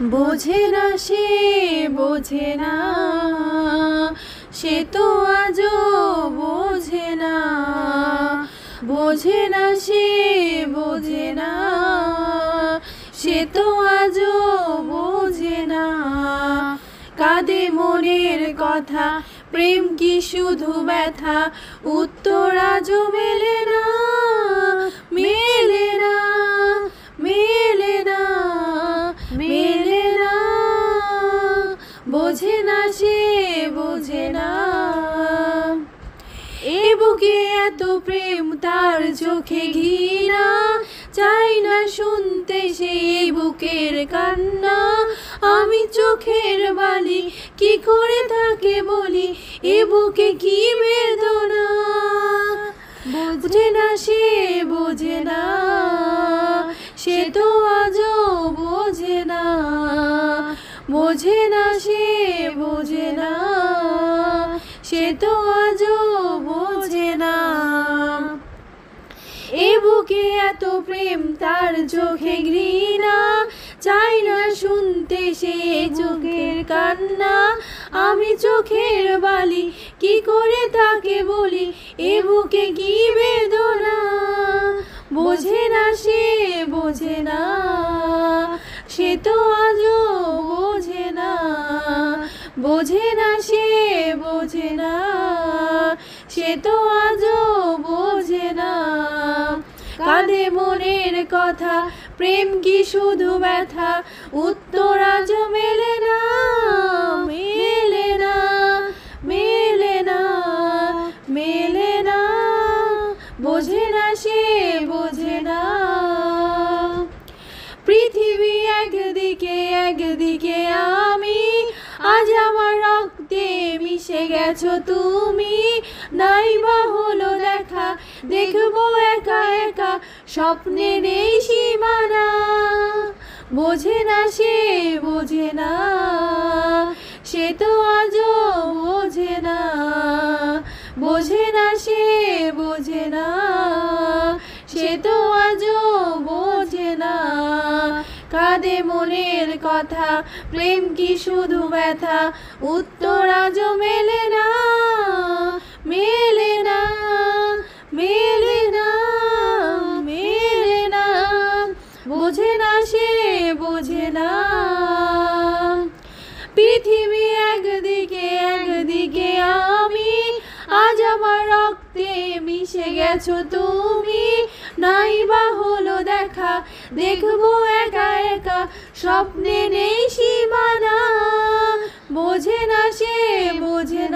বোঝে না সে, বোঝে না, সে তো আজও বোঝে না। বোঝে না সে, বোঝে না, সে তো আজও বোঝে না। কাঁদে মনের কথা, প্রেম কি শুধু ব্যথা, উত্তর আজও মেলে না, মেলে না, মেলে না, মেলে না। বোঝে না সে, বোঝে না। এ বুকে এত প্রেম, তার চোখে ঘৃণা, চাই না শুনতে সেই বুকের কান্না। আমি চোখের বালি, কি করে তাকে বলি, এ বুকে কি বেদনা। বোঝে না সে, বোঝে না, সে তো আজও বোঝে না। বোঝে না সে, বোঝে না, সে তো আজও বোঝে না। এ বুকে এত প্রেম, তার চোখে ঘৃণা, চাই না শুনতে সে চোখের কান্না। আমি চোখের বালি, কি করে তাকে বলি, এ বুকে কি বেদনা। বোঝে না সে, বোঝে না, সে তো আজও বোঝে না। বোঝে না সে, বোঝে না, সে তো আজও বোঝে না। কাঁদে মনের কথা, প্রেম কি শুধু ব্যথা, উত্তর আজও মেলে না, মেলে না, মেলে না, মেলে না। বোঝে না সে, বোঝে না। পৃথিবী একদিকে, একদিকে আমি, আজ আমার রক্তে মিশে গেছো তুমি। নাই বা হলো দেখা, দেখবো একা একা, স্বপ্নের এই সীমানা। বোঝে না সে, বোঝে না, সে তো আজও বোঝে না। বোঝে না সে, বোঝে না, সে তো আজও বোঝে না। কাঁদে মনের কথা, প্রেম কি শুধু ব্যথা, উত্তর আজও মেলে না, মেলে না, মেলে না, মেলে না। বোঝে না সে, বোঝে না। পৃথিবী একদিকে, একদিকে আমি, আজ আমার রক্তে মিশে গেছো তুমি। নাই বা হলো দেখা, দেখবো একা একা, স্বপ্নে নেই সীমানা। বোঝে না সে, বোঝে না।